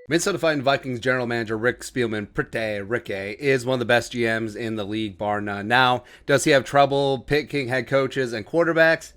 Minnesota Fighting Vikings general manager Rick Spielman, pretty Ricky, is one of the best GMs in the league, bar none. Now, does he have trouble picking head coaches and quarterbacks?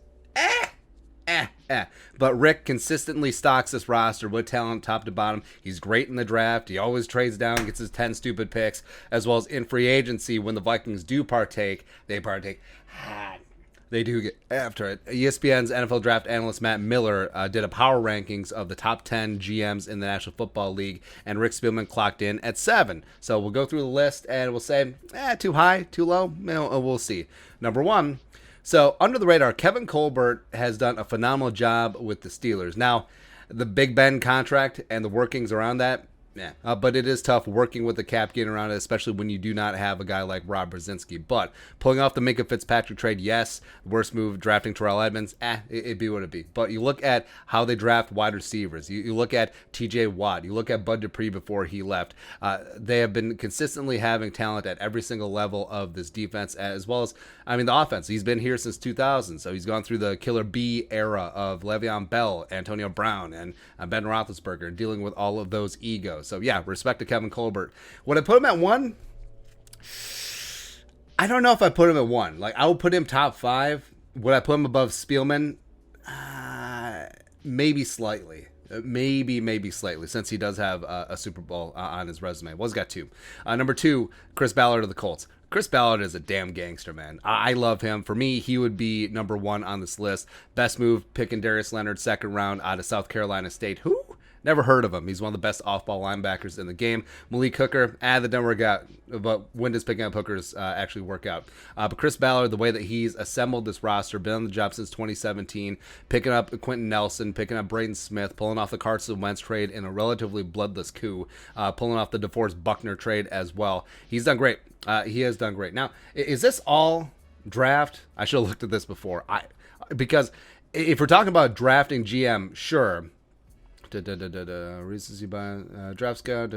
But Rick consistently stocks this roster with talent top to bottom. He's great in the draft. He always trades down, gets his 10 stupid picks, as well as in free agency. When the Vikings do partake, they partake hard. They do get after it. ESPN's NFL Draft analyst Matt Miller did a power rankings of the top 10 GMs in the National Football League, and Rick Spielman clocked in at 7. So we'll go through the list, and we'll say, too high, too low? We'll see. Number 1, so under the radar, Kevin Colbert has done a phenomenal job with the Steelers. Now, the Big Ben contract and the workings around that, but it is tough working with the cap, getting around it, especially when you do not have a guy like Rob Brzezinski. But pulling off the Minka Fitzpatrick trade, yes. Worst move, drafting Terrell Edmonds, it'd be what it'd be. But you look at how they draft wide receivers. You look at T.J. Watt. You look at Bud Dupree before he left. They have been consistently having talent at every single level of this defense, as well as, the offense. He's been here since 2000, so he's gone through the Killer B era of Le'Veon Bell, Antonio Brown, and Ben Roethlisberger, dealing with all of those egos. So, yeah, respect to Kevin Colbert. Would I put him at 1? I don't know if I put him at 1. Like, I would put him top 5. Would I put him above Spielman? Maybe slightly. Maybe slightly, since he does have a Super Bowl on his resume. Well, he's got 2. Number 2, Chris Ballard of the Colts. Chris Ballard is a damn gangster, man. I love him. For me, he would be number 1 on this list. Best move, picking Darius Leonard, second round out of South Carolina State. Who? Never heard of him. He's one of the best off-ball linebackers in the game. Malik Hooker, that didn't work out. But when does picking up Hookers actually work out? But Chris Ballard, the way that he's assembled this roster, been on the job since 2017, picking up Quentin Nelson, picking up Braden Smith, pulling off the Carson Wentz trade in a relatively bloodless coup, pulling off the DeForest Buckner trade as well. He's done great. He has done great. Now, is this all draft? I should have looked at this before. Because if we're talking about drafting GM, sure. Recency by draft scout.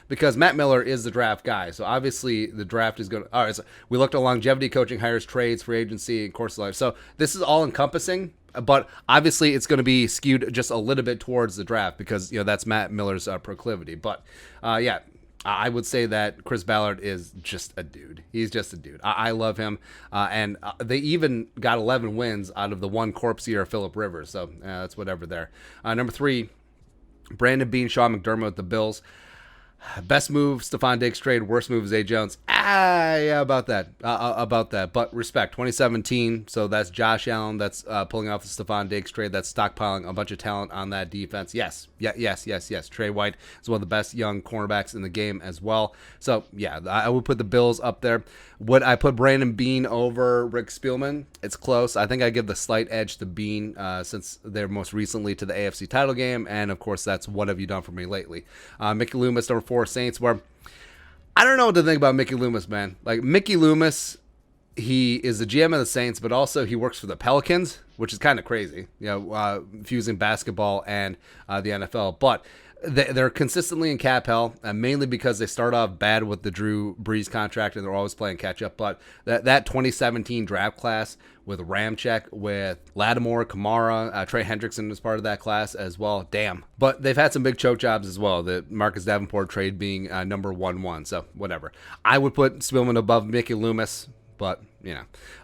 Because Matt Miller is the draft guy, so obviously the draft is going to. All right, so we looked at longevity, coaching, hires, trades, free agency, and course of life. So this is all encompassing, but obviously it's going to be skewed just a little bit towards the draft because that's Matt Miller's proclivity. But I would say that Chris Ballard is just a dude. He's just a dude. I love him. And they even got 11 wins out of the one corpse year of Phillip Rivers. So that's whatever there. Number 3, Brandon Beane, Sean McDermott with the Bills. Best move, Stephon Diggs trade. Worst move, Zay Jones. Yeah, about that. But respect, 2017. So that's Josh Allen. That's pulling off the Stephon Diggs trade. That's stockpiling a bunch of talent on that defense. Yes. Trey White is one of the best young cornerbacks in the game as well. So, yeah, I would put the Bills up there. Would I put Brandon Beane over Rick Spielman? It's close. I think I give the slight edge to Beane since they're most recently to the AFC title game. And, of course, that's what have you done for me lately. Mickey Loomis, number 4, Saints, where I don't know what to think about Mickey Loomis, man. Like, Mickey Loomis, he is the GM of the Saints, but also he works for the Pelicans, which is kind of crazy, fusing basketball and the NFL. But they're consistently in cap hell, mainly because they start off bad with the Drew Brees contract and they're always playing catch up. But that 2017 draft class with Ramczyk, with Lattimore, Kamara, Trey Hendrickson was part of that class as well. Damn. But they've had some big choke jobs as well. The Marcus Davenport trade being number 1-1. So whatever. I would put Spielman above Mickey Loomis. But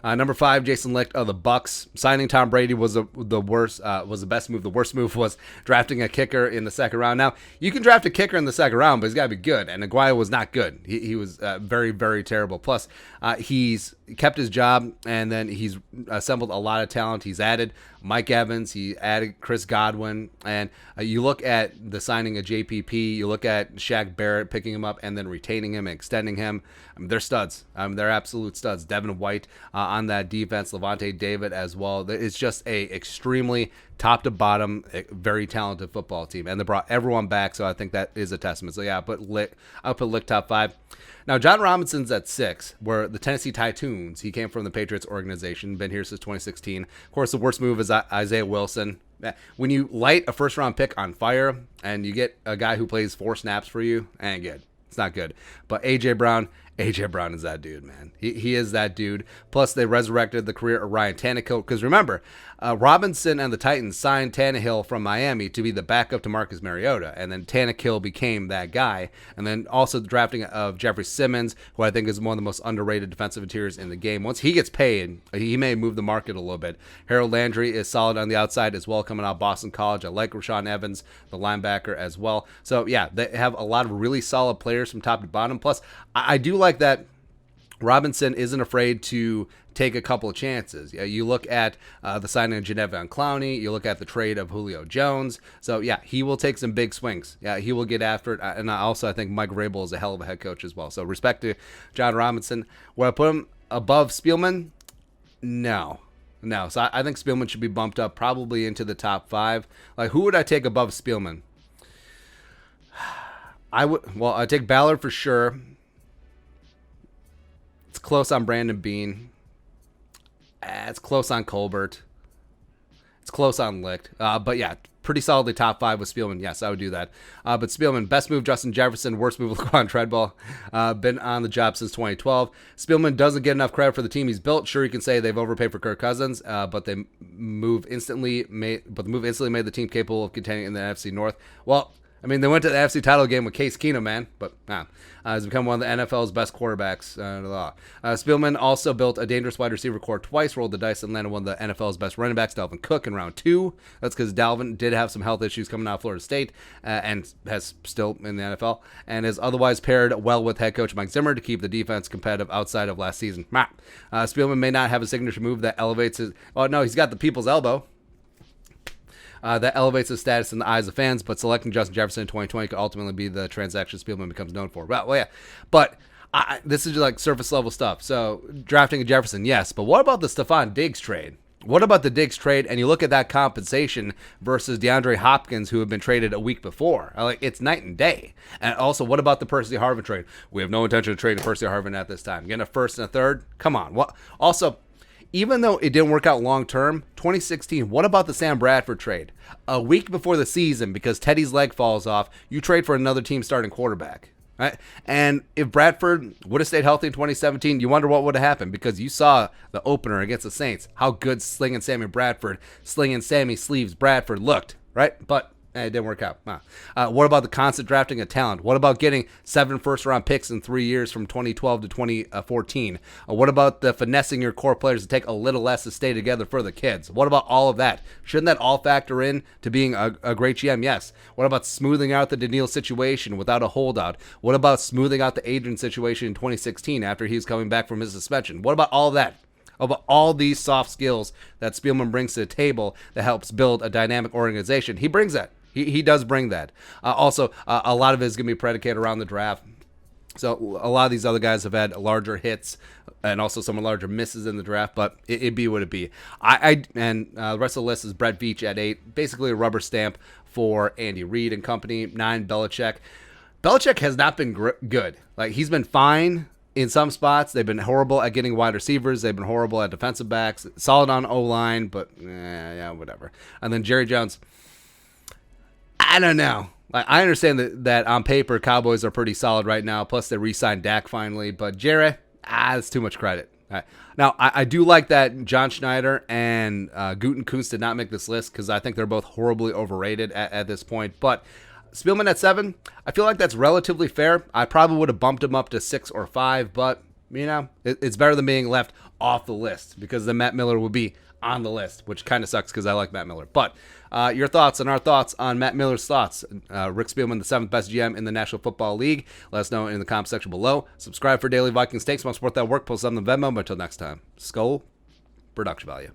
number 5, Jason Licht of the Bucks. Signing Tom Brady was the best move. The worst move was drafting a kicker in the second round. Now you can draft a kicker in the second round, but he's got to be good. And Aguayo was not good. He was very, very terrible. Plus, he's kept his job, and then he's assembled a lot of talent. He's added Mike Evans. He added Chris Godwin. And you look at the signing of JPP. You look at Shaq Barrett picking him up and then retaining him and extending him. They're studs. They're absolute studs. Devin White on that defense. Levante David as well. It's just a extremely top to bottom, very talented football team. And they brought everyone back, so I think that is a testament. So, yeah, I'll put Lick top 5. Now, John Robinson's at 6, where the Tennessee Titans, he came from the Patriots organization, been here since 2016. Of course, the worst move is Isaiah Wilson. When you light a first-round pick on fire and you get a guy who plays 4 snaps for you, ain't good. It's not good. But A.J. Brown A.J. Brown is that dude, man. He is that dude. Plus, they resurrected the career of Ryan Tannehill. Because remember, Robinson and the Titans signed Tannehill from Miami to be the backup to Marcus Mariota. And then Tannehill became that guy. And then also the drafting of Jeffrey Simmons, who I think is one of the most underrated defensive interiors in the game. Once he gets paid, he may move the market a little bit. Harold Landry is solid on the outside as well, coming out of Boston College. I like Rashaan Evans, the linebacker, as well. So, yeah, they have a lot of really solid players from top to bottom. Plus, I do like that Robinson isn't afraid to take a couple of chances. Yeah, you look at the signing of Jadeveon Clowney, you look at the trade of Julio Jones. So, yeah, he will take some big swings. Yeah, he will get after it. And I think Mike Vrabel is a hell of a head coach as well. So, respect to John Robinson. Would I put him above Spielman? No. So, I think Spielman should be bumped up probably into the top 5. Like, who would I take above Spielman? I'd take Ballard for sure. It's close on Brandon Beane. It's close on Colbert. It's close on Licht. But yeah, pretty solidly top 5 with Spielman. Yes, I would do that. But Spielman, best move, Justin Jefferson. Worst move, Laquan Treadwell. Been on the job since 2012. Spielman doesn't get enough credit for the team he's built. Sure, you can say they've overpaid for Kirk Cousins, but the move instantly made the team capable of contending in the NFC North. Well, I mean, they went to the NFC title game with Case Keenum, man, but has become one of the NFL's best quarterbacks. Spielman also built a dangerous wide receiver core twice, rolled the dice, and landed one of the NFL's best running backs, Dalvin Cook, in round 2. That's because Dalvin did have some health issues coming out of Florida State and has still in the NFL, and is otherwise paired well with head coach Mike Zimmer to keep the defense competitive outside of last season. Spielman may not have a signature move that elevates his... Oh, no, he's got the people's elbow. That elevates his status in the eyes of fans, but selecting Justin Jefferson in 2020 could ultimately be the transaction Spielman becomes known for. Well, yeah. But this is like surface level stuff. So drafting a Jefferson, yes. But what about the Stephon Diggs trade? What about the Diggs trade? And you look at that compensation versus DeAndre Hopkins, who had been traded a week before. It's night and day. And also, what about the Percy Harvin trade? We have no intention of trading Percy Harvin at this time. Getting a first and a third? Come on. What? Also, even though it didn't work out long term, 2016, what about the Sam Bradford trade? A week before the season, because Teddy's leg falls off, you trade for another team starting quarterback. Right? And if Bradford would have stayed healthy in 2017, you wonder what would have happened, because you saw the opener against the Saints, how good Slinging Sammy Sleeves Bradford looked, right? But it didn't work out. What about the constant drafting of talent? What about getting 7 first-round picks in 3 years from 2012 to 2014? What about the finessing your core players to take a little less to stay together for the kids? What about all of that? Shouldn't that all factor in to being a great GM? Yes. What about smoothing out the Daniil situation without a holdout? What about smoothing out the Adrian situation in 2016 after he was coming back from his suspension? What about all of that? About all these soft skills that Spielman brings to the table that helps build a dynamic organization? He brings that. He does bring that. Also, a lot of it is going to be predicated around the draft. So a lot of these other guys have had larger hits and also some larger misses in the draft, but it'd be what it be. The rest of the list is Brett Veach at 8, basically a rubber stamp for Andy Reid and company. 9, Belichick. Belichick has not been good. He's been fine in some spots. They've been horrible at getting wide receivers. They've been horrible at defensive backs. Solid on O-line, but whatever. And then Jerry Jones. I don't know. I understand that on paper, Cowboys are pretty solid right now. Plus, they re-signed Dak finally. But Jerry, that's too much credit. Now, I do like that John Schneider and Gutekunst did not make this list, because I think they're both horribly overrated at this point. But Spielman at 7, I feel like that's relatively fair. I probably would have bumped him up to 6 or 5, but, it's better than being left off the list, because then Matt Miller would be on the list, which kind of sucks because I like Matt Miller. But your thoughts and our thoughts on Matt Miller's thoughts. Rick Spielman, the 7th best GM in the National Football League. Let us know in the comment section below. Subscribe for daily Vikings takes. Want to support that work? Post on the Venmo. But until next time, Skull Production Value.